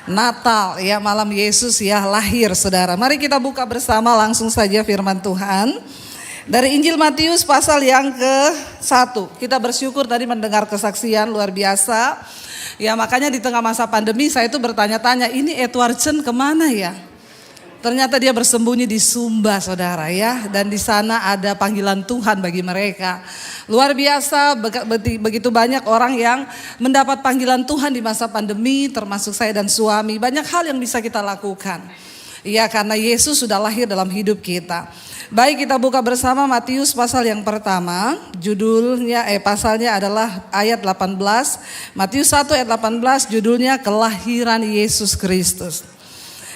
Natal ya, malam Yesus ya lahir saudara. Mari kita buka bersama langsung saja firman Tuhan. Dari Injil Matius pasal yang ke-1. Kita bersyukur tadi mendengar kesaksian luar biasa. Ya makanya di tengah masa pandemi saya itu bertanya-tanya, ini Edward Chen kemana ya? Ternyata dia bersembunyi di Sumba saudara ya. Dan di sana ada panggilan Tuhan bagi mereka. Luar biasa, begitu banyak orang yang mendapat panggilan Tuhan di masa pandemi, termasuk saya dan suami. Banyak hal yang bisa kita lakukan. Ya karena Yesus sudah lahir dalam hidup kita. Baik, kita buka bersama Matius pasal yang pertama. Judulnya pasalnya adalah ayat 18. Matius 1 ayat 18 judulnya Kelahiran Yesus Kristus.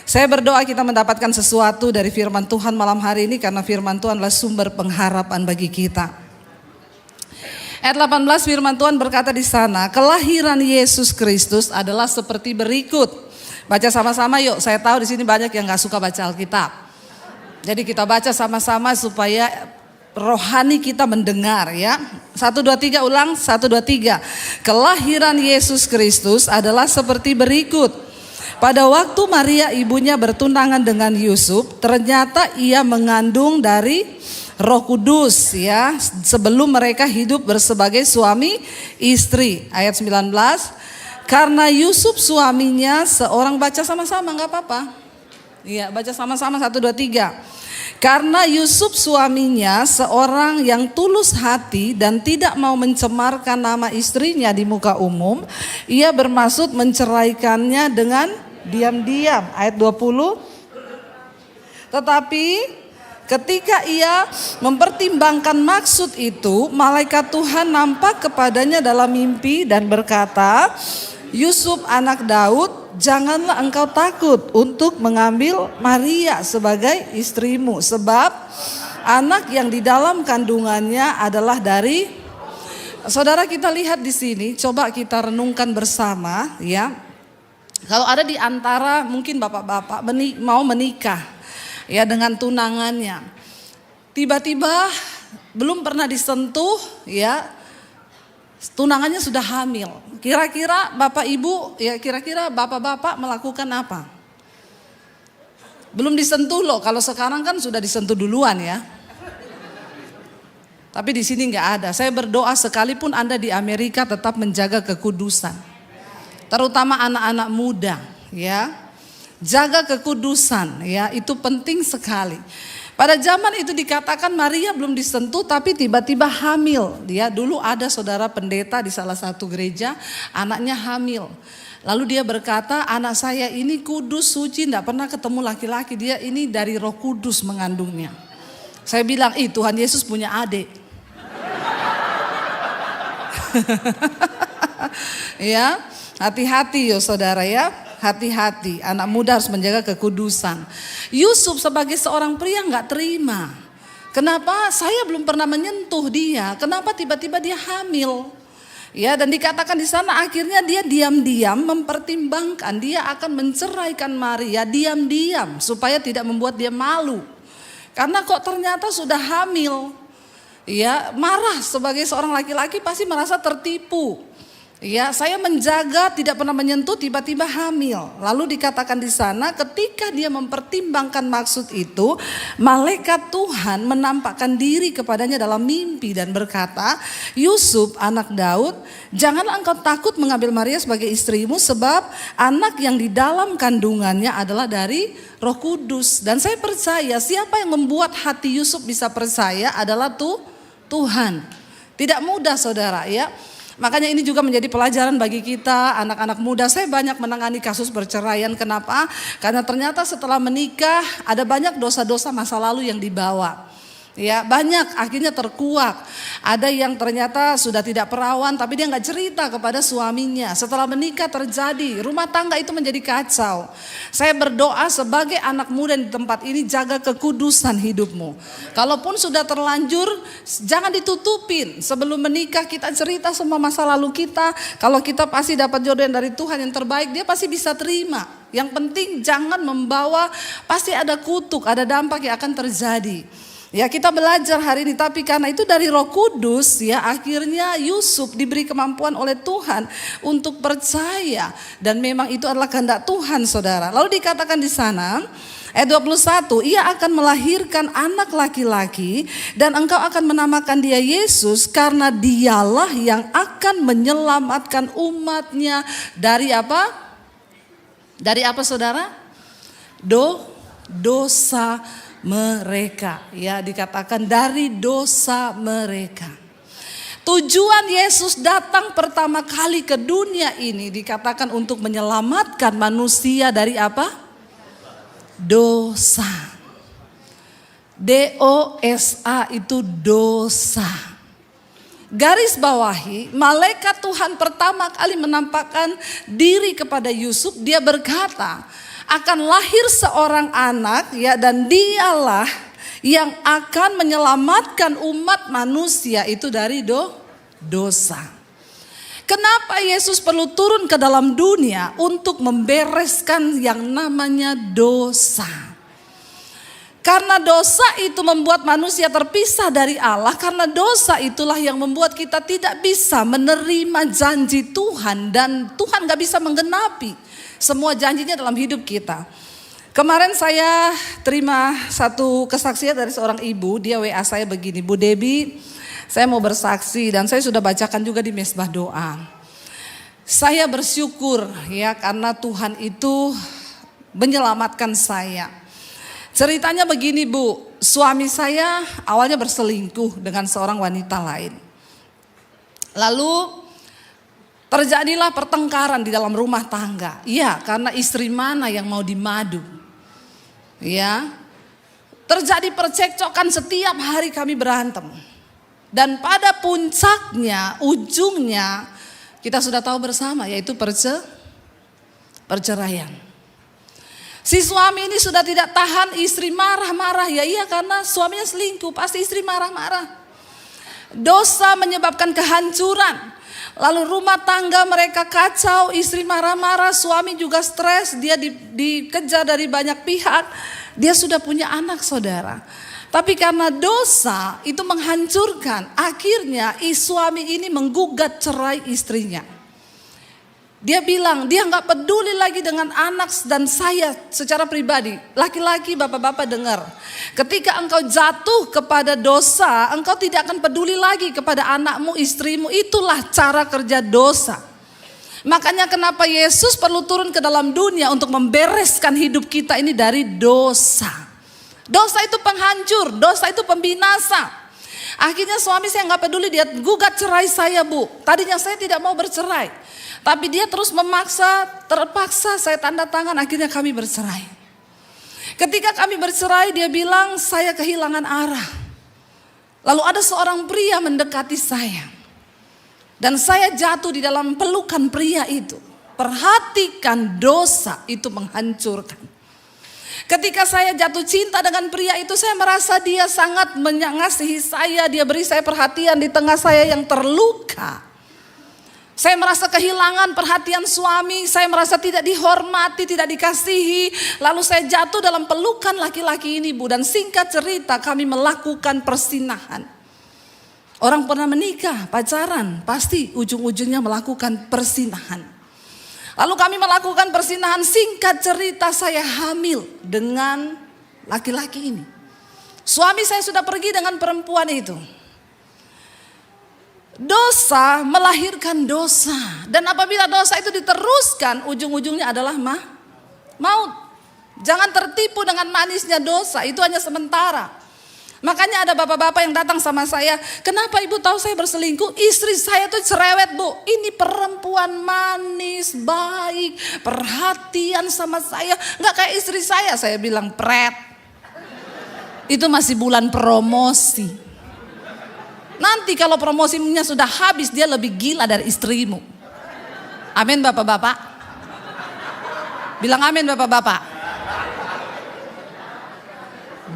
Saya berdoa kita mendapatkan sesuatu dari firman Tuhan malam hari ini, karena firman Tuhan adalah sumber pengharapan bagi kita. Ayat 18 firman Tuhan berkata di sana, kelahiran Yesus Kristus adalah seperti berikut. Baca sama-sama yuk. Saya tahu di sini banyak yang gak suka baca Alkitab. Jadi kita baca sama-sama supaya rohani kita mendengar ya. 1, 2, 3 ulang. 1, 2, 3. Kelahiran Yesus Kristus adalah seperti berikut. Pada waktu Maria ibunya bertunangan dengan Yusuf, ternyata ia mengandung dari Roh Kudus ya, sebelum mereka hidup bersebagai suami istri. Ayat 19. Karena Yusuf suaminya seorang, baca sama-sama enggak apa-apa. Iya, baca sama-sama 1, 2, 3. Karena Yusuf suaminya seorang yang tulus hati dan tidak mau mencemarkan nama istrinya di muka umum, ia bermaksud menceraikannya dengan diam-diam. Ayat 20. Tetapi ketika ia mempertimbangkan maksud itu, malaikat Tuhan nampak kepadanya dalam mimpi dan berkata, Yusuf anak Daud, janganlah engkau takut untuk mengambil Maria sebagai istrimu, sebab anak yang di dalam kandungannya adalah dari. Saudara, kita lihat di sini, coba kita renungkan bersama ya. Kalau ada di antara mungkin bapak-bapak mau menikah ya dengan tunangannya, tiba-tiba belum pernah disentuh ya, tunangannya sudah hamil. Kira-kira bapak ibu ya, kira-kira bapak-bapak melakukan apa? Belum disentuh loh, kalau sekarang kan sudah disentuh duluan ya. Tapi di sini nggak ada. Saya berdoa sekalipun Anda di Amerika tetap menjaga kekudusan. Terutama anak-anak muda ya. Jaga kekudusan ya, itu penting sekali. Pada zaman itu dikatakan Maria belum disentuh tapi tiba-tiba hamil. Dia dulu ada saudara pendeta di salah satu gereja, anaknya hamil. Lalu dia berkata, anak saya ini kudus, suci, tidak pernah ketemu laki-laki. Dia ini dari Roh Kudus mengandungnya. Saya bilang, Tuhan Yesus punya adik. Ya, hati-hati ya saudara ya. Hati-hati, anak muda harus menjaga kekudusan. Yusuf sebagai seorang pria gak terima. Kenapa saya belum pernah menyentuh dia? Kenapa tiba-tiba dia hamil? Ya, dan dikatakan di sana akhirnya dia diam-diam mempertimbangkan dia akan menceraikan Maria diam-diam supaya tidak membuat dia malu. Karena kok ternyata sudah hamil. Ya, marah sebagai seorang laki-laki pasti merasa tertipu. Ya, saya menjaga tidak pernah menyentuh, tiba-tiba hamil. Lalu dikatakan di sana ketika dia mempertimbangkan maksud itu, malaikat Tuhan menampakkan diri kepadanya dalam mimpi dan berkata, Yusuf anak Daud, janganlah engkau takut mengambil Maria sebagai istrimu, sebab anak yang di dalam kandungannya adalah dari Roh Kudus. Dan saya percaya siapa yang membuat hati Yusuf bisa percaya adalah Tuhan. Tidak mudah saudara ya. Makanya ini juga menjadi pelajaran bagi kita anak-anak muda. Saya banyak menangani kasus perceraian. Kenapa? Karena ternyata setelah menikah ada banyak dosa-dosa masa lalu yang dibawa. Ya, banyak akhirnya terkuak. Ada yang ternyata sudah tidak perawan tapi dia nggak cerita kepada suaminya. Setelah menikah terjadi, rumah tangga itu menjadi kacau. Saya berdoa sebagai anak muda di tempat ini, jaga kekudusan hidupmu. Kalaupun sudah terlanjur, jangan ditutupin. Sebelum menikah kita cerita semua masa lalu kita. Kalau kita pasti dapat jodoh yang dari Tuhan yang terbaik, dia pasti bisa terima. Yang penting jangan membawa, pasti ada kutuk, ada dampak yang akan terjadi. Ya, kita belajar hari ini, tapi karena itu dari Roh Kudus ya, akhirnya Yusuf diberi kemampuan oleh Tuhan untuk percaya, dan memang itu adalah kehendak Tuhan, saudara. Lalu dikatakan di sana ayat 21, ia akan melahirkan anak laki-laki dan engkau akan menamakan dia Yesus, karena dialah yang akan menyelamatkan umatnya dari apa? Dari apa, saudara? Dosa mereka, ya, dikatakan dari dosa mereka. Tujuan Yesus datang pertama kali ke dunia ini dikatakan untuk menyelamatkan manusia dari apa? Dosa. D-O-S-A itu dosa. Garis bawahi, malaikat Tuhan pertama kali menampakkan diri kepada Yusuf. Dia berkata, akan lahir seorang anak ya, dan dialah yang akan menyelamatkan umat manusia itu dari dosa. Kenapa Yesus perlu turun ke dalam dunia? Untuk membereskan yang namanya dosa. Karena dosa itu membuat manusia terpisah dari Allah. Karena dosa itulah yang membuat kita tidak bisa menerima janji Tuhan, dan Tuhan gak bisa menggenapi semua janjinya dalam hidup kita. Kemarin saya terima satu kesaksian dari seorang ibu. Dia WA saya begini, Bu Debbie, saya mau bersaksi, dan saya sudah bacakan juga di mesbah doa. Saya bersyukur ya, karena Tuhan itu menyelamatkan saya. Ceritanya begini, Bu, suami saya awalnya berselingkuh dengan seorang wanita lain. Lalu terjadilah pertengkaran di dalam rumah tangga. Ya, karena istri mana yang mau dimadu. Ya, terjadi percekcokan, setiap hari kami berantem. Dan pada puncaknya, ujungnya kita sudah tahu bersama, yaitu perceraian. Si suami ini sudah tidak tahan, istri marah-marah. Ya iya, karena suaminya selingkuh, pasti istri marah-marah. Dosa menyebabkan kehancuran. Lalu rumah tangga mereka kacau, istri marah-marah, suami juga stres, dia dikejar dari banyak pihak. Dia sudah punya anak, saudara. Tapi karena dosa itu menghancurkan, akhirnya suami ini menggugat cerai istrinya. Dia bilang dia gak peduli lagi dengan anak dan saya secara pribadi. Laki-laki, bapak-bapak dengar. Ketika engkau jatuh kepada dosa, engkau tidak akan peduli lagi kepada anakmu, istrimu. Itulah cara kerja dosa. Makanya kenapa Yesus perlu turun ke dalam dunia untuk membereskan hidup kita ini dari dosa. Dosa itu penghancur, dosa itu pembinasa. Akhirnya suami saya gak peduli, dia gugat cerai saya, Bu. Tadinya saya tidak mau bercerai, tapi dia terus memaksa, terpaksa saya tanda tangan, akhirnya kami bercerai. Ketika kami bercerai, dia bilang saya kehilangan arah. Lalu ada seorang pria mendekati saya, dan saya jatuh di dalam pelukan pria itu. Perhatikan, dosa itu menghancurkan. Ketika saya jatuh cinta dengan pria itu, saya merasa dia sangat mengasihi saya, dia beri saya perhatian di tengah saya yang terluka. Saya merasa kehilangan perhatian suami, saya merasa tidak dihormati, tidak dikasihi. Lalu saya jatuh dalam pelukan laki-laki ini, Bu. Dan singkat cerita, kami melakukan persinahan. Orang pernah menikah, pacaran, pasti ujung-ujungnya melakukan persinahan. Lalu kami melakukan persinahan, singkat cerita saya hamil dengan laki-laki ini. Suami saya sudah pergi dengan perempuan itu. Dosa melahirkan dosa. Dan apabila dosa itu diteruskan, ujung-ujungnya adalah maut. Jangan tertipu dengan manisnya dosa, itu hanya sementara. Makanya ada bapak-bapak yang datang sama saya, kenapa ibu tahu saya berselingkuh? Istri saya tuh cerewet, Bu. Ini perempuan manis, baik, perhatian sama saya. Nggak kayak istri saya bilang pret. Itu masih bulan promosi. Nanti kalau promosinya sudah habis, dia lebih gila dari istrimu. Amin bapak-bapak. Bilang amin bapak-bapak.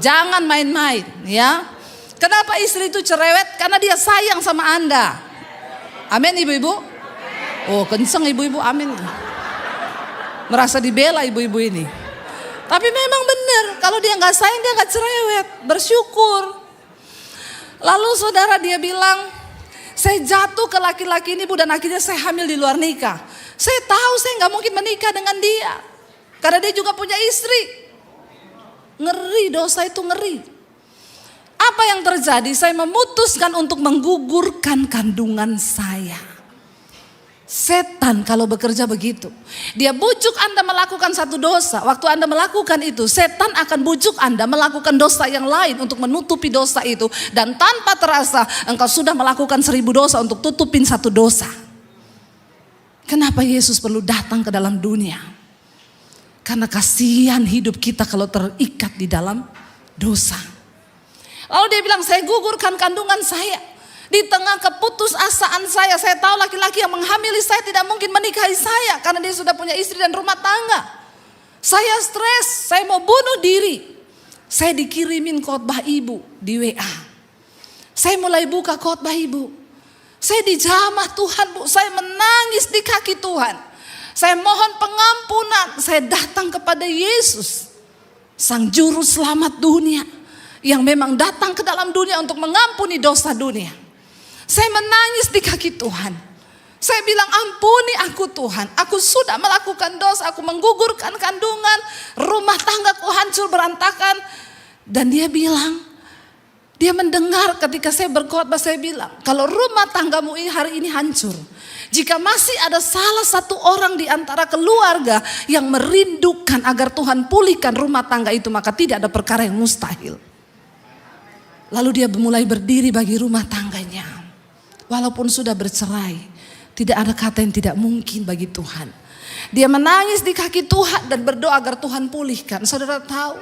Jangan main-main ya. Kenapa istri itu cerewet? Karena dia sayang sama Anda. Amin ibu-ibu. Oh kenceng ibu-ibu, amin. Merasa dibela ibu-ibu ini. Tapi memang benar, kalau dia gak sayang dia gak cerewet. Bersyukur Lalu saudara dia bilang, saya jatuh ke laki-laki ini Bu, dan akhirnya saya hamil di luar nikah. Saya tahu saya nggak mungkin menikah dengan dia, karena dia juga punya istri. Ngeri, dosa itu ngeri. Apa yang terjadi? Saya memutuskan untuk menggugurkan kandungan saya. Setan kalau bekerja begitu, dia bujuk Anda melakukan satu dosa. Waktu Anda melakukan itu, setan akan bujuk Anda melakukan dosa yang lain untuk menutupi dosa itu. Dan tanpa terasa engkau sudah melakukan 1000 dosa untuk tutupin satu dosa. Kenapa Yesus perlu datang ke dalam dunia? Karena kasihan hidup kita kalau terikat di dalam dosa. Lalu dia bilang, saya gugurkan kandungan saya. Di tengah keputusasaan saya tahu laki-laki yang menghamili saya tidak mungkin menikahi saya karena dia sudah punya istri dan rumah tangga. Saya stres, saya mau bunuh diri. Saya dikirimin khotbah ibu di WA. Saya mulai buka khotbah ibu. Saya dijamah Tuhan Bu, saya menangis di kaki Tuhan. Saya mohon pengampunan, saya datang kepada Yesus, Sang Juru Selamat dunia, yang memang datang ke dalam dunia untuk mengampuni dosa dunia. Saya menangis di kaki Tuhan. Saya bilang, ampuni aku Tuhan. Aku sudah melakukan dosa. Aku menggugurkan kandungan. Rumah tanggaku hancur berantakan. Dan dia bilang, dia mendengar ketika saya berkhotbah, saya bilang, kalau rumah tanggamu ini hari ini hancur, jika masih ada salah satu orang di antara keluarga yang merindukan agar Tuhan pulihkan rumah tangga itu, maka tidak ada perkara yang mustahil. Lalu dia mulai berdiri bagi rumah tangganya. Walaupun sudah bercerai, tidak ada kata yang tidak mungkin bagi Tuhan. Dia menangis di kaki Tuhan dan berdoa agar Tuhan pulihkan. Saudara tahu,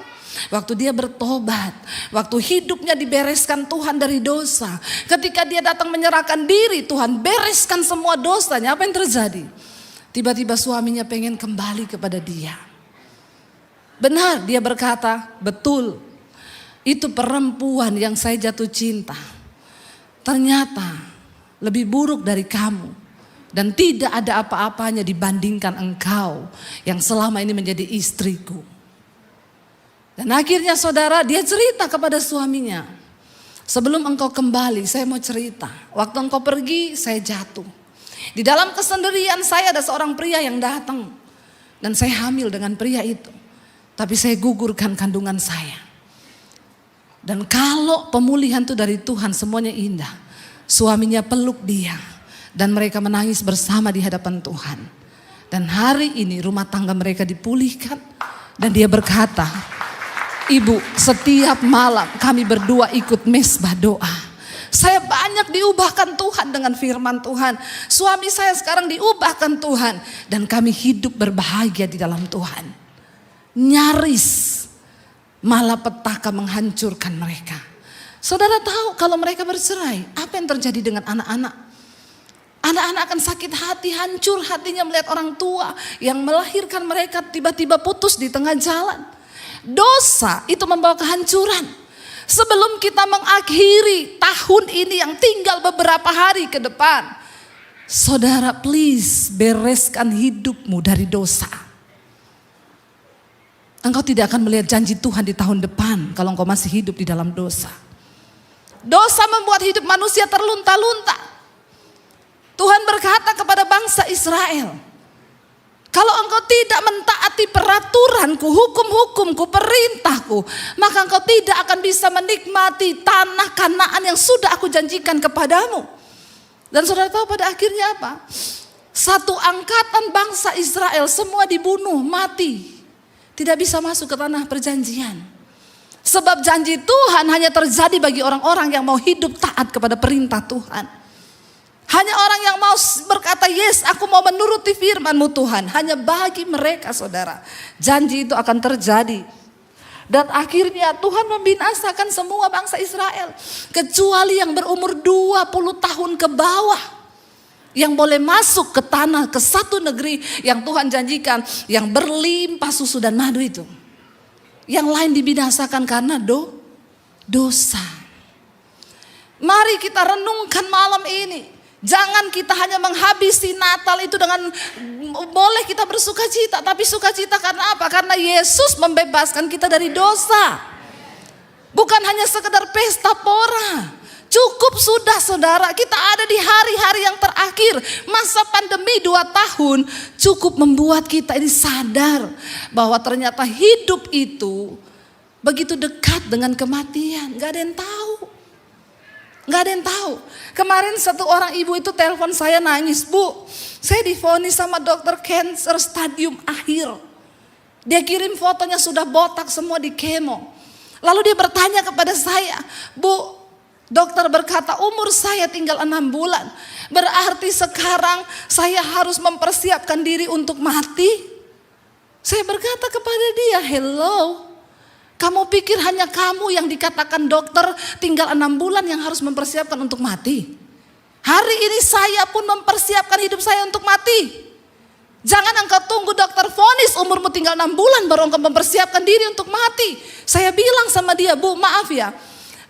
waktu dia bertobat, waktu hidupnya dibereskan Tuhan dari dosa, ketika dia datang menyerahkan diri, Tuhan bereskan semua dosanya. Apa yang terjadi? Tiba-tiba suaminya pengen kembali kepada dia. Benar, dia berkata, betul, itu perempuan yang saya jatuh cinta. Ternyata lebih buruk dari kamu, dan tidak ada apa-apanya dibandingkan engkau yang selama ini menjadi istriku. Dan akhirnya saudara, dia cerita kepada suaminya, sebelum engkau kembali saya mau cerita, waktu engkau pergi saya jatuh. Di dalam kesendirian saya ada seorang pria yang datang, dan saya hamil dengan pria itu. Tapi saya gugurkan kandungan saya. Dan kalau pemulihan itu dari Tuhan semuanya indah. Suaminya peluk dia dan mereka menangis bersama di hadapan Tuhan. Dan hari ini rumah tangga mereka dipulihkan. Dan dia berkata, Ibu, setiap malam kami berdua ikut mesbah doa. Saya banyak diubahkan Tuhan dengan firman Tuhan. Suami saya sekarang diubahkan Tuhan. Dan kami hidup berbahagia di dalam Tuhan. Nyaris malapetaka menghancurkan mereka. Saudara tahu kalau mereka bercerai, apa yang terjadi dengan anak-anak? Anak-anak akan sakit hati, hancur hatinya melihat orang tua yang melahirkan mereka tiba-tiba putus di tengah jalan. Dosa itu membawa kehancuran. Sebelum kita mengakhiri tahun ini yang tinggal beberapa hari ke depan, saudara please bereskan hidupmu dari dosa. Engkau tidak akan melihat janji Tuhan di tahun depan kalau engkau masih hidup di dalam dosa. Dosa membuat hidup manusia terlunta-lunta. Tuhan berkata kepada bangsa Israel, kalau engkau tidak mentaati peraturanku, hukum-hukumku, perintahku, maka engkau tidak akan bisa menikmati tanah Kanaan yang sudah aku janjikan kepadamu. Dan saudara tahu pada akhirnya apa? Satu angkatan bangsa Israel semua dibunuh, mati. Tidak bisa masuk ke tanah perjanjian. Sebab janji Tuhan hanya terjadi bagi orang-orang yang mau hidup taat kepada perintah Tuhan. Hanya orang yang mau berkata, yes aku mau menuruti firman-Mu Tuhan. Hanya bagi mereka saudara, janji itu akan terjadi. Dan akhirnya Tuhan membinasakan semua bangsa Israel. Kecuali yang berumur 20 tahun ke bawah. Yang boleh masuk ke tanah, ke satu negeri yang Tuhan janjikan. Yang berlimpah susu dan madu itu. Yang lain dibinasakan karena dosa. Mari kita renungkan malam ini. Jangan kita hanya menghabisi Natal itu dengan boleh kita bersuka cita. Tapi sukacita karena apa? Karena Yesus membebaskan kita dari dosa. Bukan hanya sekedar pesta pora. Cukup sudah saudara, kita ada di hari-hari yang terakhir. Masa pandemi 2 tahun cukup membuat kita ini sadar bahwa ternyata hidup itu begitu dekat dengan kematian. Gak ada yang tahu. Gak ada yang tahu. Kemarin satu orang ibu itu telepon saya nangis, "Bu, saya divonis sama dokter cancer stadium akhir." Dia kirim fotonya sudah botak semua di kemo. Lalu dia bertanya kepada saya, "Bu, dokter berkata umur saya tinggal 6 bulan. Berarti sekarang saya harus mempersiapkan diri untuk mati?" Saya berkata kepada dia, "Hello, kamu pikir hanya kamu yang dikatakan dokter tinggal 6 bulan yang harus mempersiapkan untuk mati? Hari ini saya pun mempersiapkan hidup saya untuk mati. Jangan engkau tunggu dokter vonis umurmu tinggal 6 bulan baru engkau mempersiapkan diri untuk mati." Saya bilang sama dia, "Bu, maaf ya.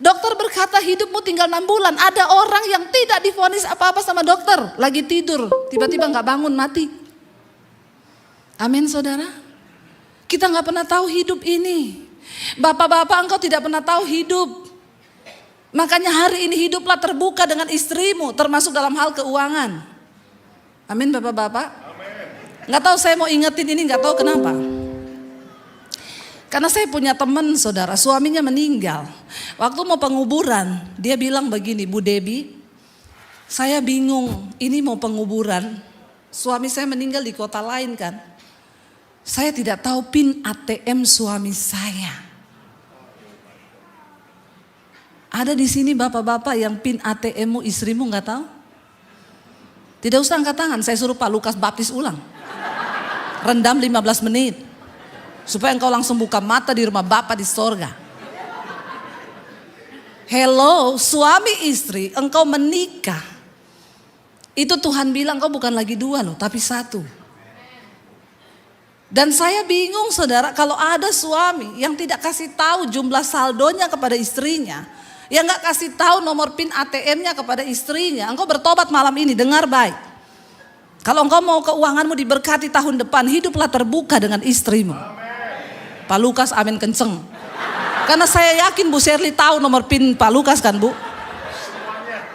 Dokter berkata hidupmu tinggal 6 bulan. Ada orang yang tidak divonis apa-apa sama dokter. Lagi tidur, tiba-tiba gak bangun mati." Amin saudara. Kita gak pernah tahu hidup ini. Bapak-bapak, engkau tidak pernah tahu hidup. Makanya hari ini hiduplah terbuka dengan istrimu, termasuk dalam hal keuangan. Amin bapak-bapak. Gak tahu saya mau ingetin ini, gak tahu kenapa. Karena saya punya teman saudara, suaminya meninggal. Waktu mau penguburan, dia bilang begini, "Bu Debbie, saya bingung, ini mau penguburan. Suami saya meninggal di kota lain kan. Saya tidak tahu PIN ATM suami saya." Ada di sini bapak-bapak yang PIN ATM-mu istrimu gak tahu? Tidak usah angkat tangan, saya suruh Pak Lukas baptis ulang. Rendam 15 menit. Supaya engkau langsung buka mata di rumah Bapa di sorga. Hello, suami istri, engkau menikah. Itu Tuhan bilang engkau bukan lagi 2 loh, tapi 1. Dan saya bingung saudara, kalau ada suami yang tidak kasih tahu jumlah saldonya kepada istrinya, yang gak kasih tahu nomor PIN ATM-nya kepada istrinya, engkau bertobat malam ini, dengar baik. Kalau engkau mau keuanganmu diberkati tahun depan, hiduplah terbuka dengan istrimu. Pak Lukas amin kenceng. Karena saya yakin Bu Shirley tahu nomor PIN Pak Lukas kan Bu?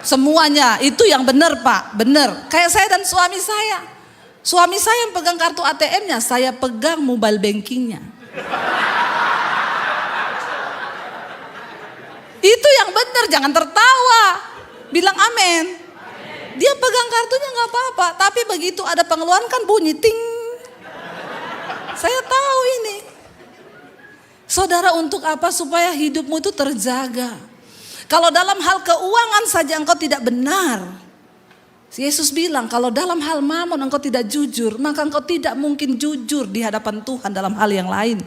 Semuanya, itu yang benar Pak, benar. Kayak saya dan suami saya. Suami saya yang pegang kartu ATM-nya, saya pegang mobile banking-nya. Itu yang benar, jangan tertawa. Bilang amin. Dia pegang kartunya gak apa-apa, tapi begitu ada pengeluaran kan bunyi ting. Saya tahu ini. Saudara, untuk apa? Supaya hidupmu itu terjaga. Kalau dalam hal keuangan saja engkau tidak benar. Yesus bilang kalau dalam hal mamon engkau tidak jujur, maka engkau tidak mungkin jujur di hadapan Tuhan dalam hal yang lain.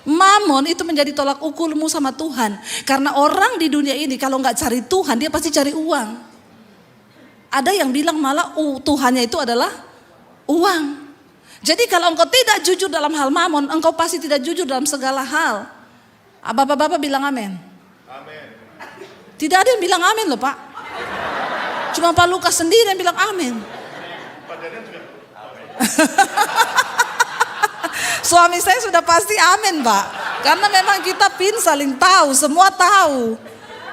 Mamon itu menjadi tolak ukurmu sama Tuhan. Karena orang di dunia ini kalau gak cari Tuhan, dia pasti cari uang. Ada yang bilang malah Tuhannya itu adalah uang. Jadi kalau engkau tidak jujur dalam hal mamon, engkau pasti tidak jujur dalam segala hal. Bapak-bapak bilang amin. Amin. Tidak ada yang bilang amin loh Pak. Cuma Pak Lukas sendiri yang bilang amin. Suami saya sudah pasti amin Pak. Karena memang kita PIN saling tahu, semua tahu.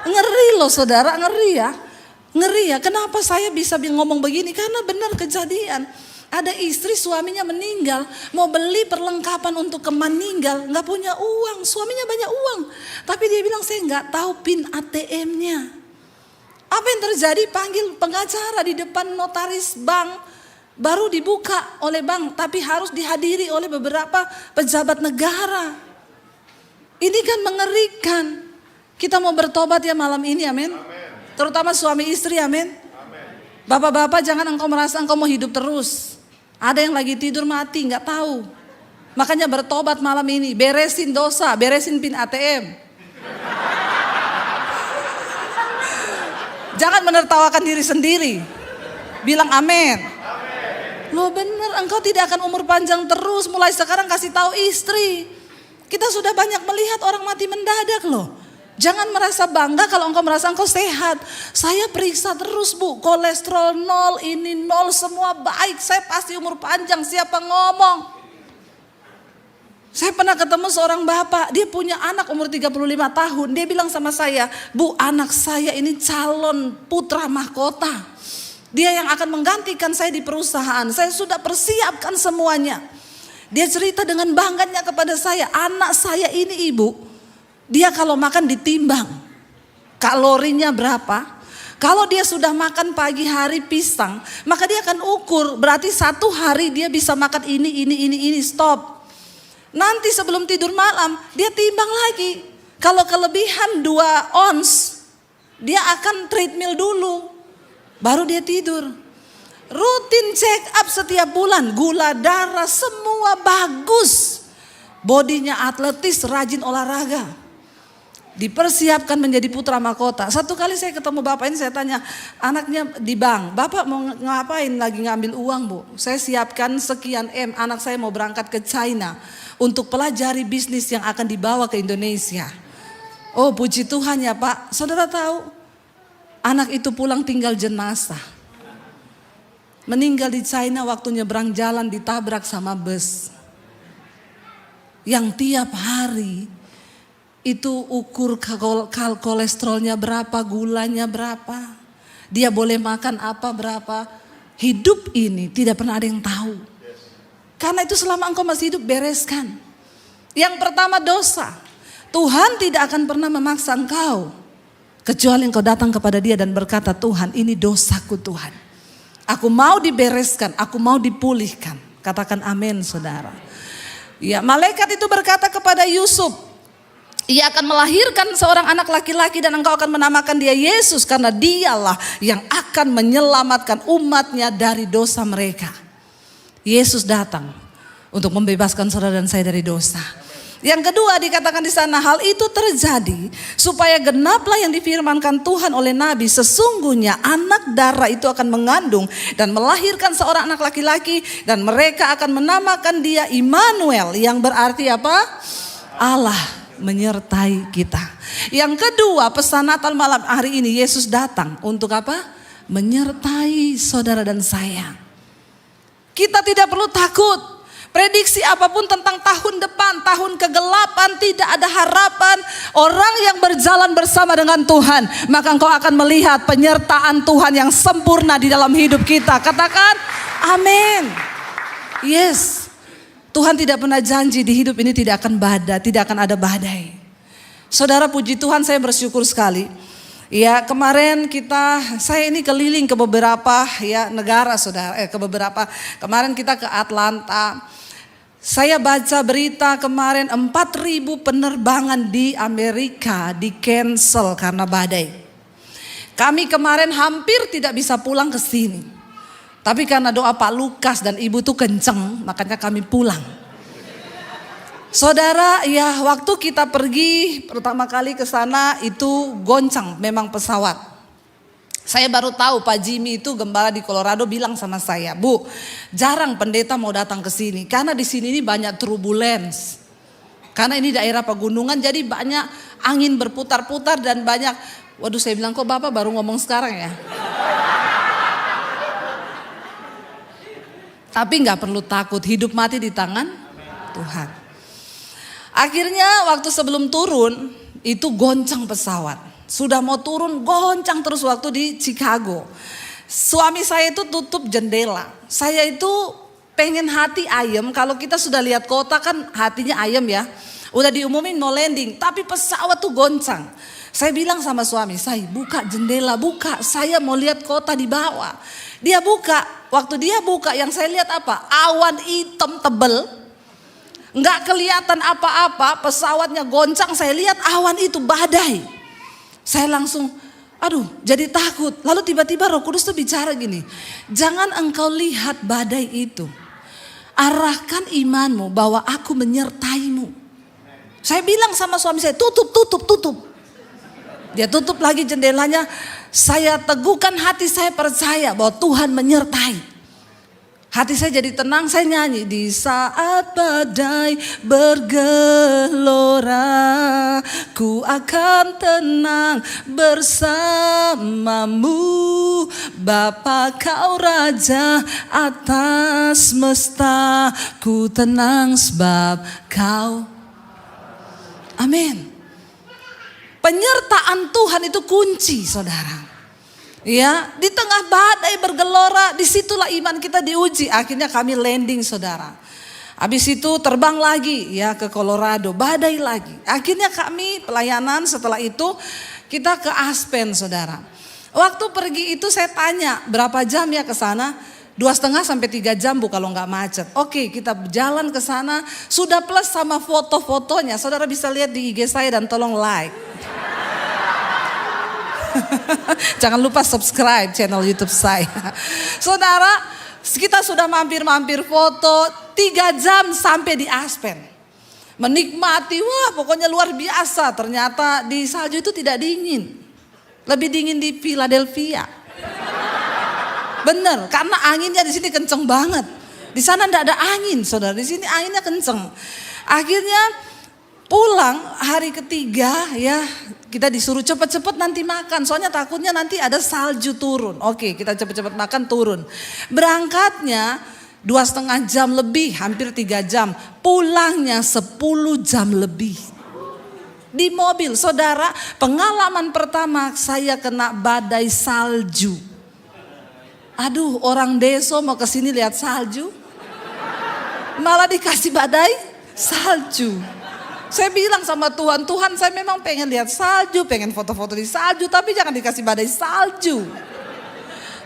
Ngeri loh saudara, ngeri ya. Ngeri ya, kenapa saya bisa ngomong begini? Karena benar kejadian. Ada istri suaminya meninggal, mau beli perlengkapan untuk meninggal, gak punya uang, suaminya banyak uang. Tapi dia bilang saya gak tahu PIN ATM-nya. Apa yang terjadi? Panggil pengacara di depan notaris bank, baru dibuka oleh bank, tapi harus dihadiri oleh beberapa pejabat negara. Ini kan mengerikan. Kita mau bertobat ya malam ini, amin. Terutama suami istri, amin. Bapak-bapak jangan engkau merasa engkau mau hidup terus. Ada yang lagi tidur mati, gak tahu. Makanya bertobat malam ini, beresin dosa, beresin PIN ATM. Jangan menertawakan diri sendiri. Bilang amin. Loh bener, engkau tidak akan umur panjang terus. Mulai sekarang kasih tahu istri. Kita sudah banyak melihat orang mati mendadak loh. Jangan merasa bangga kalau engkau merasa engkau sehat. Saya periksa terus Bu, kolesterol 0, ini 0, semua baik. Saya pasti umur panjang, siapa ngomong? Saya pernah ketemu seorang bapak, dia punya anak umur 35 tahun. Dia bilang sama saya, "Bu, anak saya ini calon putra mahkota. Dia yang akan menggantikan saya di perusahaan. Saya sudah persiapkan semuanya." Dia cerita dengan bangganya kepada saya, "Anak saya ini ibu, dia kalau makan ditimbang. Kalorinya berapa? Kalau dia sudah makan pagi hari pisang, maka dia akan ukur. Berarti satu hari dia bisa makan ini, stop. Nanti sebelum tidur malam dia timbang lagi. Kalau kelebihan 2 ons, dia akan treadmill dulu. Baru dia tidur. Rutin check up setiap bulan. Gula darah semua bagus. Bodinya atletis, rajin olahraga. Dipersiapkan menjadi putra mahkota. Satu kali saya ketemu bapak ini, saya tanya, anaknya di bank. "Bapak mau ngapain? Lagi ngambil uang, Bu." "Saya siapkan sekian M, anak saya mau berangkat ke China untuk pelajari bisnis yang akan dibawa ke Indonesia." Oh, puji Tuhan ya Pak. Saudara tahu, anak itu pulang tinggal jenazah. Meninggal di China waktu nyebrang jalan ditabrak sama bus. Yang tiap hari itu ukur kolesterolnya berapa, gulanya berapa. Dia boleh makan apa berapa. Hidup ini tidak pernah ada yang tahu. Karena itu selama engkau masih hidup, bereskan. Yang pertama, dosa. Tuhan tidak akan pernah memaksa engkau. Kecuali engkau datang kepada Dia dan berkata, "Tuhan, ini dosaku Tuhan. Aku mau dibereskan, aku mau dipulihkan." Katakan amin, saudara. Ya, malaikat itu berkata kepada Yusuf, ia akan melahirkan seorang anak laki-laki dan engkau akan menamakan dia Yesus, karena dialah yang akan menyelamatkan umatnya dari dosa mereka. Yesus datang untuk membebaskan saudara dan saya dari dosa. Yang kedua dikatakan di sana, hal itu terjadi supaya genaplah yang difirmankan Tuhan oleh Nabi, sesungguhnya anak darah itu akan mengandung dan melahirkan seorang anak laki-laki dan mereka akan menamakan dia Immanuel, yang berarti apa? Allah menyertai kita. Yang kedua, pesan Natal malam hari ini, Yesus datang untuk apa? Menyertai saudara dan saya. Kita tidak perlu takut. Prediksi apapun tentang tahun depan, tahun kegelapan, tidak ada harapan. Orang yang berjalan bersama dengan Tuhan, maka engkau akan melihat penyertaan Tuhan yang sempurna di dalam hidup kita. Katakan amin. Yes. Tuhan tidak pernah janji di hidup ini tidak akan badai, tidak akan ada badai. Saudara, puji Tuhan, saya bersyukur sekali. Ya, kemarin saya ini keliling ke beberapa ya negara, saudara. Kemarin kita ke Atlanta. Saya baca berita kemarin 4.000 penerbangan di Amerika di cancel karena badai. Kami kemarin hampir tidak bisa pulang ke sini. Tapi karena doa Pak Lukas dan Ibu tuh kenceng, makanya kami pulang. Saudara, ya waktu kita pergi pertama kali ke sana itu goncang memang pesawat. Saya baru tahu Pak Jimmy itu gembala di Colorado bilang sama saya, "Bu, jarang pendeta mau datang ke sini karena di sini ini banyak turbulence. Karena ini daerah pegunungan, jadi banyak angin berputar-putar dan banyak." Waduh, saya bilang, "Kok Bapak baru ngomong sekarang ya?" Tapi nggak perlu takut, hidup mati di tangan Tuhan. Akhirnya waktu sebelum turun itu goncang pesawat. Sudah mau turun goncang terus waktu di Chicago. Suami saya itu tutup jendela. Saya itu pengen hati ayam, kalau kita sudah lihat kota kan hatinya ayam ya. Udah diumumin mau landing, tapi pesawat tuh goncang. Saya bilang sama suami saya, "Buka jendela, buka, saya mau lihat kota di bawah." Dia buka, waktu dia buka yang saya lihat apa? Awan hitam tebel, nggak kelihatan apa-apa, pesawatnya goncang, saya lihat awan itu badai. Saya langsung, aduh jadi takut. Lalu tiba-tiba Roh Kudus tuh bicara gini, "Jangan engkau lihat badai itu, arahkan imanmu bahwa aku menyertaimu." Saya bilang sama suami saya, tutup. Dia tutup lagi jendelanya. Saya teguhkan hati, saya percaya bahwa Tuhan menyertai. Hati saya jadi tenang, saya nyanyi. Di saat badai bergelora, ku akan tenang bersamamu. Bapa kau Raja atas semesta, ku tenang sebab kau. Amin. Penyertaan Tuhan itu kunci, saudara. Ya, di tengah badai bergelora, disitulah iman kita diuji. Akhirnya kami landing, saudara. Habis itu terbang lagi ya ke Colorado, badai lagi. Akhirnya kami pelayanan, setelah itu kita ke Aspen, saudara. Waktu pergi itu saya tanya, berapa jam ya ke sana? 2,5 sampai 3 jam Bu kalau nggak macet. Oke, kita jalan ke sana, sudah plus sama foto-fotonya. Saudara bisa lihat di IG saya dan tolong like. Jangan lupa subscribe channel YouTube saya. Saudara, kita sudah mampir-mampir foto 3 jam sampai di Aspen. Menikmati, wah pokoknya luar biasa. Ternyata di salju itu tidak dingin. Lebih dingin di Philadelphia. Bener, karena anginnya di sini kenceng banget. Di sana tidak ada angin, saudara. Di sini anginnya kenceng. Akhirnya pulang hari ketiga ya, kita disuruh cepet-cepet nanti makan. Soalnya takutnya nanti ada salju turun. Oke, kita cepet-cepet makan turun. Berangkatnya 2,5 jam lebih, hampir 3 jam. Pulangnya 10 jam lebih. Di mobil, saudara, pengalaman pertama saya kena badai salju. Aduh, orang Deso mau kesini lihat salju, malah dikasih badai salju. Saya bilang sama Tuhan, Tuhan saya memang pengen lihat salju, pengen foto-foto di salju, tapi jangan dikasih badai salju.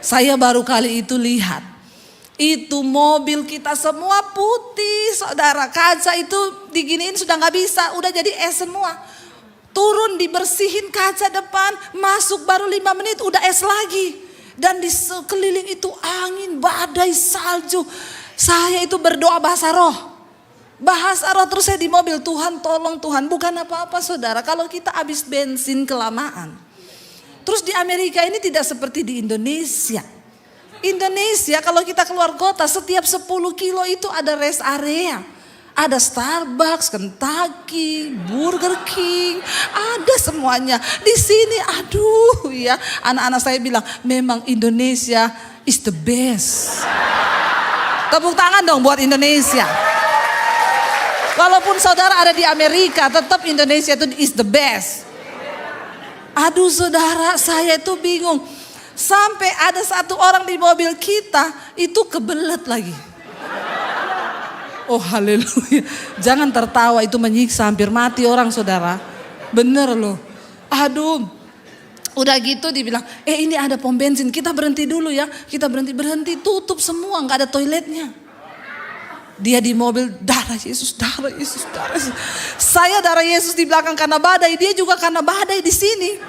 Saya baru kali itu lihat, itu mobil kita semua putih, saudara. Kaca itu diginiin sudah gak bisa, udah jadi es semua. Turun dibersihin kaca depan, masuk baru 5 menit udah es lagi. Dan di sekeliling itu angin, badai, salju. Saya itu berdoa bahasa roh. Bahasa roh terus saya di mobil, Tuhan tolong Tuhan. Bukan apa-apa saudara, kalau kita habis bensin kelamaan. Terus di Amerika ini tidak seperti di Indonesia. Indonesia kalau kita keluar kota setiap 10 kilo itu ada rest area. Ada Starbucks, Kentucky, Burger King, ada semuanya. Di sini aduh ya, anak-anak saya bilang memang Indonesia is the best. Tepuk tangan dong buat Indonesia. Walaupun saudara ada di Amerika, tetap Indonesia itu is the best. Aduh saudara, saya itu bingung. Sampai ada satu orang di mobil kita itu kebelet lagi. Oh haleluya. Jangan tertawa, itu menyiksa, hampir mati orang saudara. Bener loh. Aduh. Udah gitu dibilang, ini ada pom bensin, kita berhenti dulu ya. Kita berhenti, tutup semua, gak ada toiletnya. Dia di mobil, darah Yesus, darah Yesus, darah Yesus. Saya darah Yesus di belakang karena badai, dia juga karena badai di sini.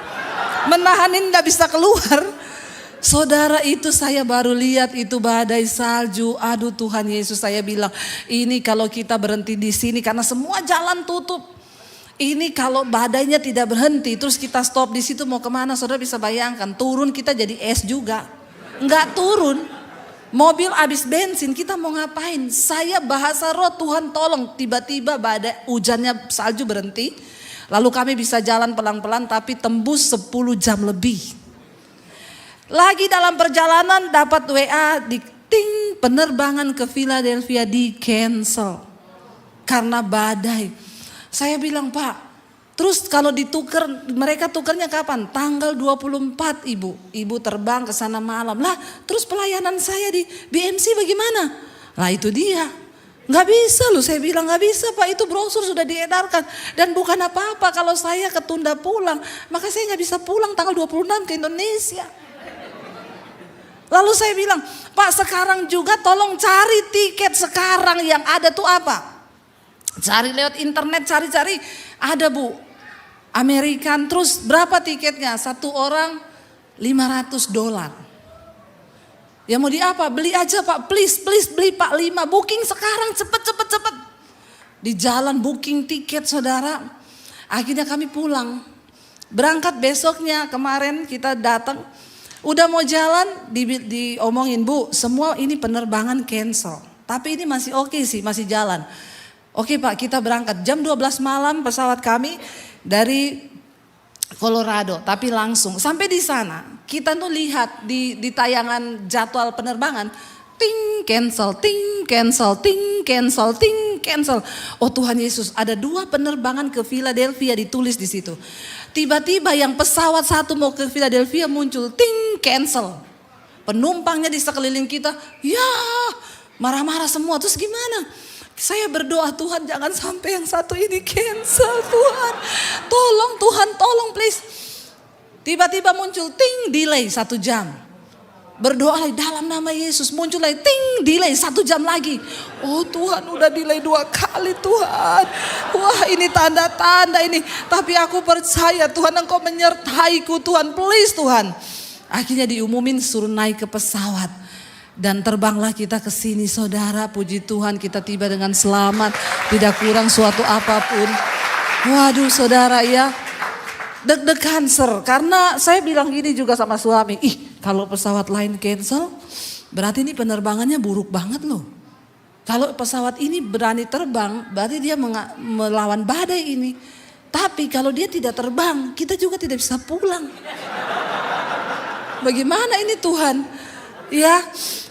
Menahanin gak bisa keluar. Saudara, itu saya baru lihat itu badai salju. Aduh Tuhan Yesus, saya bilang ini kalau kita berhenti di sini karena semua jalan tutup. Ini kalau badainya tidak berhenti terus kita stop di situ mau kemana? Saudara bisa bayangkan, turun kita jadi es juga. Enggak turun. Mobil habis bensin, kita mau ngapain? Saya bahasa roh, Tuhan tolong. Tiba-tiba badai, hujannya salju berhenti. Lalu kami bisa jalan pelan-pelan tapi tembus 10 jam lebih. Lagi dalam perjalanan dapat WA di ting, penerbangan ke Philadelphia di cancel karena badai. Saya bilang, Pak, terus kalau ditukar, mereka tukarnya kapan? Tanggal 24 ibu. Ibu terbang ke sana malam. Lah terus pelayanan saya di BMC bagaimana? Lah itu dia. Gak bisa loh, saya bilang gak bisa Pak, itu brosur sudah diedarkan. Dan bukan apa-apa kalau saya ketunda pulang. Maka saya gak bisa pulang tanggal 26 ke Indonesia. Lalu saya bilang, Pak sekarang juga tolong cari tiket sekarang yang ada tuh apa? Cari lewat internet, cari-cari. Ada Bu, American, terus berapa tiketnya? Satu orang $500. Ya mau di apa? Beli aja Pak, please beli Pak 5. Booking sekarang, cepet. Di jalan booking tiket saudara. Akhirnya kami pulang. Berangkat besoknya, kemarin kita datang. Udah mau jalan diomongin, Bu, semua ini penerbangan cancel. Tapi ini masih oke sih, masih jalan. Oke Pak, kita berangkat jam 12 malam pesawat kami dari Colorado. Tapi langsung sampai di sana kita tuh lihat di tayangan jadwal penerbangan, ting cancel, ting cancel, ting cancel, ting cancel. Oh Tuhan Yesus, ada 2 penerbangan ke Philadelphia ditulis di situ. Tiba-tiba yang pesawat satu mau ke Philadelphia muncul, ting cancel. Penumpangnya di sekeliling kita, ya marah-marah semua. Terus gimana? Saya berdoa, Tuhan jangan sampai yang satu ini cancel Tuhan. Tolong Tuhan, tolong please. Tiba-tiba muncul ting delay 1 jam. Berdoa dalam nama Yesus, muncul lagi ting delay 1 jam lagi. Oh Tuhan udah delay 2 kali Tuhan. Wah ini tanda-tanda ini. Tapi aku percaya Tuhan Engkau menyertaiku Tuhan, please Tuhan. Akhirnya diumumin suruh naik ke pesawat. Dan terbanglah kita ke sini saudara, puji Tuhan kita tiba dengan selamat, tidak kurang suatu apapun. Waduh saudara ya, deg-degan karena saya bilang gini juga sama suami, kalau pesawat lain cancel berarti ini penerbangannya buruk banget loh. Kalau pesawat ini berani terbang berarti dia melawan badai ini. Tapi kalau dia tidak terbang kita juga tidak bisa pulang. Bagaimana ini Tuhan? Ya,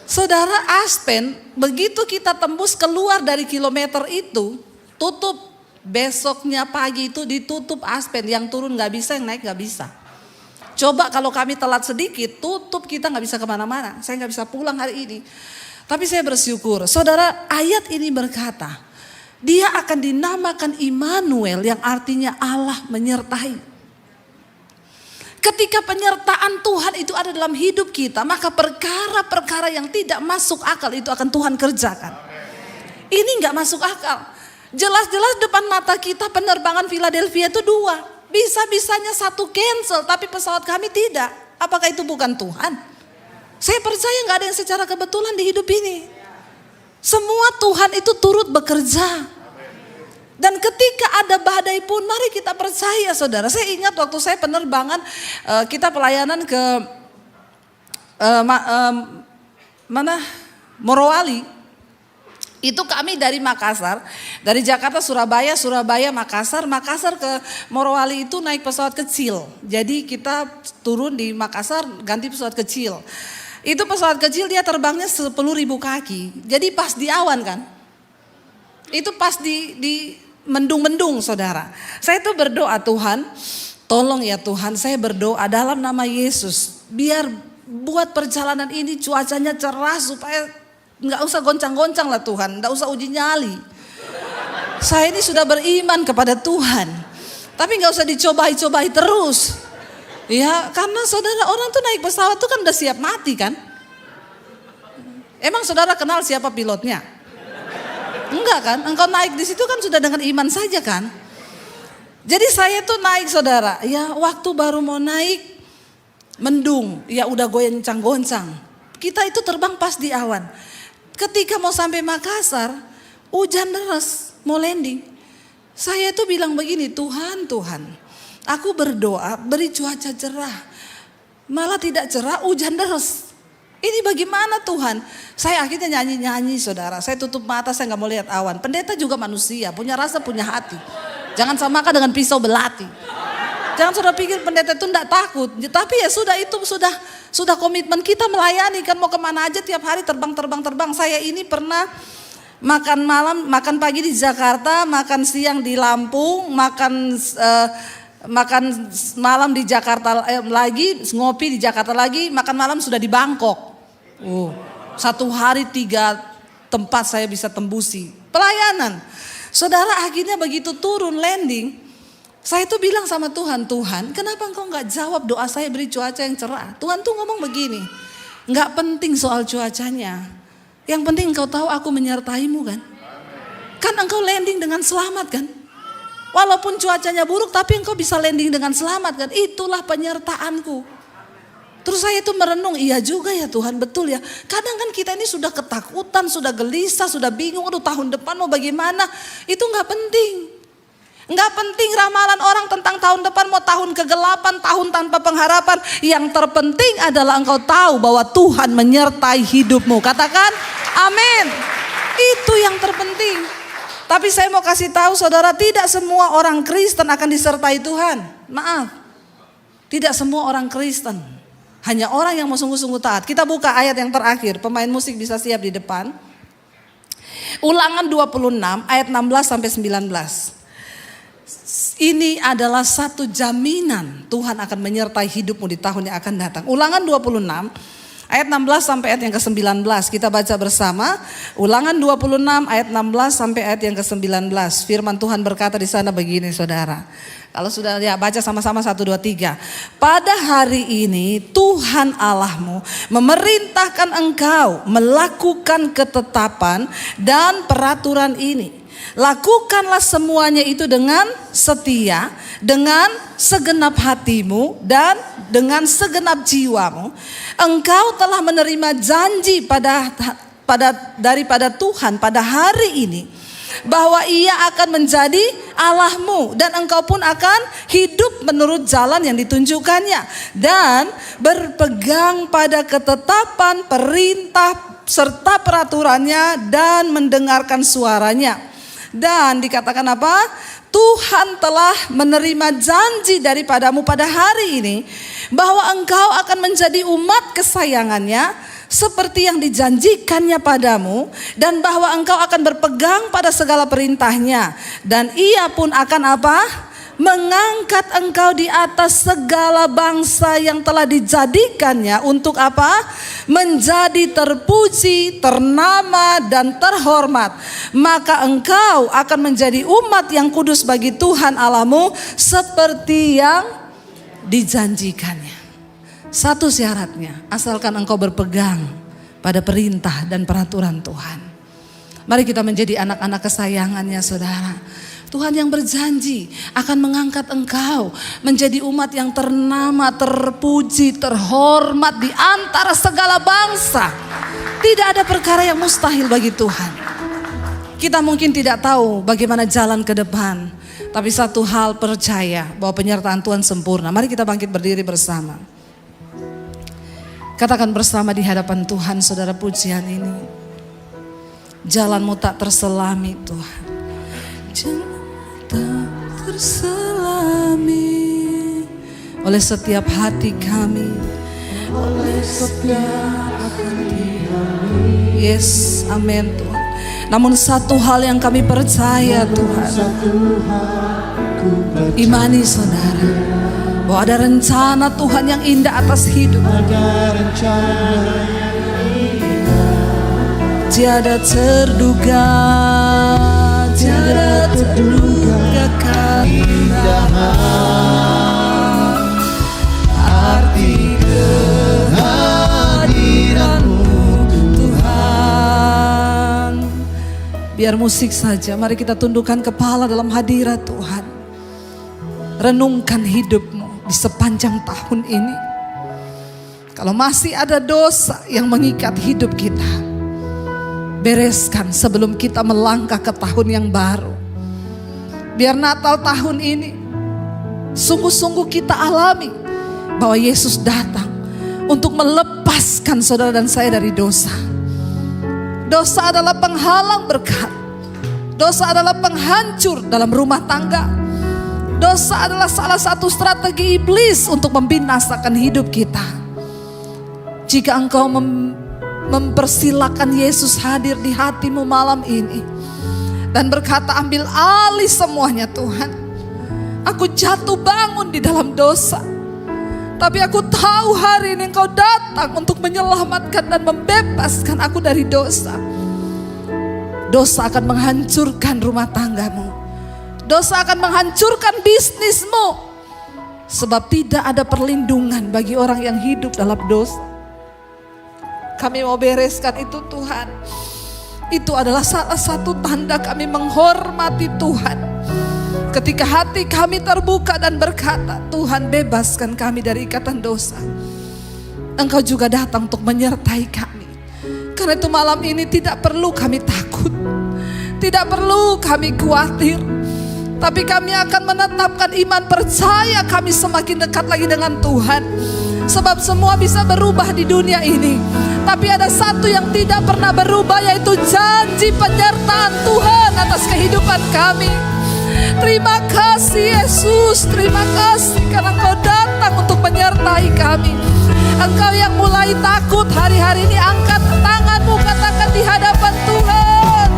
saudara, Aspen begitu kita tembus keluar dari kilometer itu, tutup. Besoknya pagi itu ditutup Aspen, yang turun gak bisa, yang naik gak bisa. Coba kalau kami telat sedikit, tutup, kita gak bisa kemana-mana. Saya gak bisa pulang hari ini. Tapi saya bersyukur, saudara, ayat ini berkata, dia akan dinamakan Immanuel, yang artinya Allah menyertai. Ketika penyertaan Tuhan itu ada dalam hidup kita, maka perkara-perkara yang tidak masuk akal itu akan Tuhan kerjakan. Ini gak masuk akal. Jelas-jelas depan mata kita penerbangan Philadelphia itu 2. Bisa-bisanya 1 cancel, tapi pesawat kami tidak. Apakah itu bukan Tuhan? Saya percaya gak ada yang secara kebetulan di hidup ini. Semua Tuhan itu turut bekerja. Dan ketika ada badai pun mari kita percaya saudara. Saya ingat waktu saya penerbangan, kita pelayanan ke Morowali. Itu kami dari Makassar, dari Jakarta, Surabaya, Makassar ke Morowali itu naik pesawat kecil. Jadi kita turun di Makassar ganti pesawat kecil. Itu pesawat kecil dia terbangnya 10.000 kaki. Jadi pas di awan kan. Itu pas di mendung-mendung saudara. Saya tuh berdoa Tuhan, tolong ya Tuhan, saya berdoa dalam nama Yesus. Biar buat perjalanan ini cuacanya cerah supaya gak usah goncang-goncang lah Tuhan. Gak usah uji nyali. Saya ini sudah beriman kepada Tuhan. Tapi gak usah dicobai-cobai terus. Ya karena saudara, orang tuh naik pesawat tuh kan udah siap mati kan. Emang saudara kenal siapa pilotnya? Enggak kan, engkau naik di situ kan sudah dengan iman saja kan. Jadi saya tuh naik saudara, ya waktu baru mau naik mendung, ya udah goncang-goncang. Kita itu terbang pas di awan. Ketika mau sampai Makassar, hujan deras, mau landing. Saya tuh bilang begini, Tuhan, aku berdoa beri cuaca cerah. Malah tidak cerah, hujan deras. Ini bagaimana Tuhan? Saya akhirnya nyanyi-nyanyi saudara. Saya tutup mata, saya gak mau lihat awan. Pendeta juga manusia, punya rasa, punya hati. Jangan samakan dengan pisau belati. Jangan saudara pikir pendeta itu gak takut. Tapi ya sudah, itu sudah komitmen kita melayani. Kan mau kemana aja tiap hari terbang. Saya ini pernah makan pagi di Jakarta, makan siang di Lampung, makan malam di Jakarta lagi, ngopi di Jakarta lagi, makan malam sudah di Bangkok. 1 hari 3 tempat saya bisa tembusi pelayanan. Saudara, akhirnya begitu turun landing, saya tuh bilang sama Tuhan, Tuhan kenapa engkau gak jawab doa saya beri cuaca yang cerah? Tuhan tuh ngomong begini, gak penting soal cuacanya, yang penting engkau tahu aku menyertaimu kan. Kan engkau landing dengan selamat kan. Walaupun cuacanya buruk tapi engkau bisa landing dengan selamat kan. Itulah penyertaanku. Terus saya itu merenung, iya juga ya Tuhan, betul ya. Kadang kan kita ini sudah ketakutan, sudah gelisah, sudah bingung, aduh tahun depan mau bagaimana. Itu gak penting. Nggak penting ramalan orang tentang tahun depan, mau tahun kegelapan, tahun tanpa pengharapan. Yang terpenting adalah engkau tahu bahwa Tuhan menyertai hidupmu. Katakan amin. Itu yang terpenting. Tapi saya mau kasih tahu saudara, tidak semua orang Kristen akan disertai Tuhan. Maaf, tidak semua orang Kristen. Hanya orang yang mau sungguh-sungguh taat. Kita buka ayat yang terakhir. Pemain musik bisa siap di depan. Ulangan 26 ayat 16 sampai 19. Ini adalah satu jaminan Tuhan akan menyertai hidupmu di tahun yang akan datang. Ulangan 26 ayat 16 sampai ayat yang ke-19. Kita baca bersama. Ulangan 26 ayat 16 sampai ayat yang ke-19. Firman Tuhan berkata di sana begini saudara. Kalau sudah ya baca sama-sama 1, 2, 3. Pada hari ini Tuhan Allahmu memerintahkan engkau melakukan ketetapan dan peraturan ini. Lakukanlah semuanya itu dengan setia, dengan segenap hatimu dan dengan segenap jiwamu. Engkau telah menerima janji daripada Tuhan pada hari ini, bahwa Ia akan menjadi Allahmu dan engkau pun akan hidup menurut jalan yang ditunjukkannya dan berpegang pada ketetapan, perintah serta peraturannya dan mendengarkan suaranya. Dan dikatakan apa? Tuhan telah menerima janji daripadamu pada hari ini bahwa engkau akan menjadi umat kesayangannya seperti yang dijanjikannya padamu, dan bahwa engkau akan berpegang pada segala perintahnya, dan Ia pun akan apa? Mengangkat engkau di atas segala bangsa yang telah dijadikannya untuk apa? Menjadi terpuji, ternama dan terhormat. Maka engkau akan menjadi umat yang kudus bagi Tuhan Allahmu seperti yang dijanjikannya. Satu syaratnya, asalkan engkau berpegang pada perintah dan peraturan Tuhan. Mari kita menjadi anak-anak kesayangannya saudara. Tuhan yang berjanji akan mengangkat engkau menjadi umat yang ternama, terpuji, terhormat di antara segala bangsa. Tidak ada perkara yang mustahil bagi Tuhan. Kita mungkin tidak tahu bagaimana jalan ke depan, tapi satu hal percaya bahwa penyertaan Tuhan sempurna. Mari kita bangkit berdiri bersama. Katakan bersama di hadapan Tuhan saudara pujian ini. Jalanmu tak terselami Tuhan. Tak terselami oleh setiap hati kami, oleh setiap hati kami. Yes, amin Tuhan. Namun satu hal yang kami percaya Tuhan, imani saudara, bahwa ada rencana Tuhan yang indah atas hidup. Tiada terduga, tiada terduga keindahan arti kehadiran-Mu Tuhan. Biar musik saja, mari kita tundukkan kepala dalam hadirat Tuhan. Renungkan hidupmu di sepanjang tahun ini. Kalau masih ada dosa yang mengikat hidup kita, bereskan sebelum kita melangkah ke tahun yang baru. Biar Natal tahun ini sungguh-sungguh kita alami bahwa Yesus datang untuk melepaskan saudara dan saya dari dosa. Dosa adalah penghalang berkat. Dosa adalah penghancur dalam rumah tangga. Dosa adalah salah satu strategi iblis untuk membinasakan hidup kita. Jika engkau mempersilakan Yesus hadir di hatimu malam ini dan berkata, ambil alih semuanya Tuhan. Aku jatuh bangun di dalam dosa, tapi aku tahu hari ini Engkau datang untuk menyelamatkan dan membebaskan aku dari dosa. Dosa akan menghancurkan rumah tanggamu. Dosa akan menghancurkan bisnismu, sebab tidak ada perlindungan bagi orang yang hidup dalam dosa. Kami mau bereskan itu Tuhan. Itu adalah salah satu tanda kami menghormati Tuhan. Ketika hati kami terbuka dan berkata, Tuhan bebaskan kami dari ikatan dosa. Engkau juga datang untuk menyertai kami. Karena itu malam ini tidak perlu kami takut. Tidak perlu kami khawatir. Tapi kami akan menetapkan iman percaya kami semakin dekat lagi dengan Tuhan. Sebab semua bisa berubah di dunia ini, tapi ada satu yang tidak pernah berubah, yaitu janji penyertaan Tuhan atas kehidupan kami. Terima kasih Yesus, terima kasih karena Engkau datang untuk menyertai kami. Engkau yang mulai takut hari-hari ini, angkat tanganmu, katakan di hadapan Tuhan.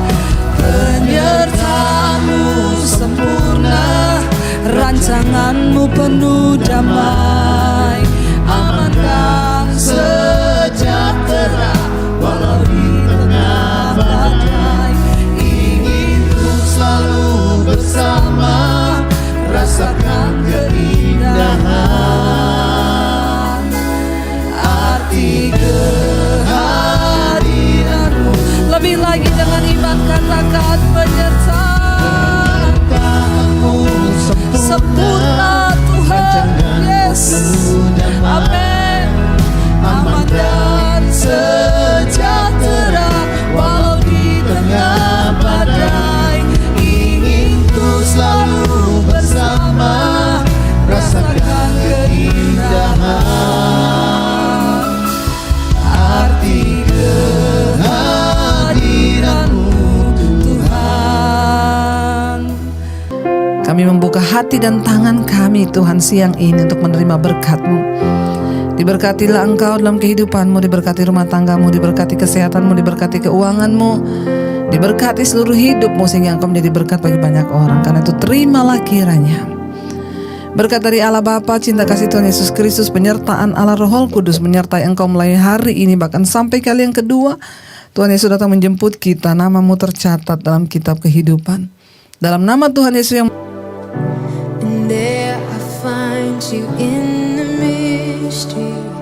Penyertaanmu sempurna, rancanganmu penuh damai, aman dan sejahtera walau di tengah badai. Ingin ku selalu bersama, rasakan keindahan arti kehadiranmu. Lebih lagi dengan iman katakan penyertaanmu sempurna Tuhan. Yes, amin. Aman dan sejahtera walau di tengah badai. Ingin ku selalu bersama, rasakan keindahan arti kehadiranmu Tuhan. Kami membuka hati dan tangan kami Tuhan siang ini untuk menerima berkat-Mu. Diberkatilah Engkau dalam kehidupanmu, diberkati rumah tanggamu, diberkati kesehatanmu, diberkati keuanganmu, diberkati seluruh hidupmu sehingga Engkau menjadi berkat bagi banyak orang. Karena itu terimalah kiranya berkat dari Allah Bapa, cinta kasih Tuhan Yesus Kristus, penyertaan Allah Roh Kudus menyertai engkau mulai hari ini bahkan sampai kali yang kedua. Tuhan Yesus datang menjemput kita, namamu tercatat dalam kitab kehidupan. Dalam nama Tuhan Yesus yang And there I find you in the mystery.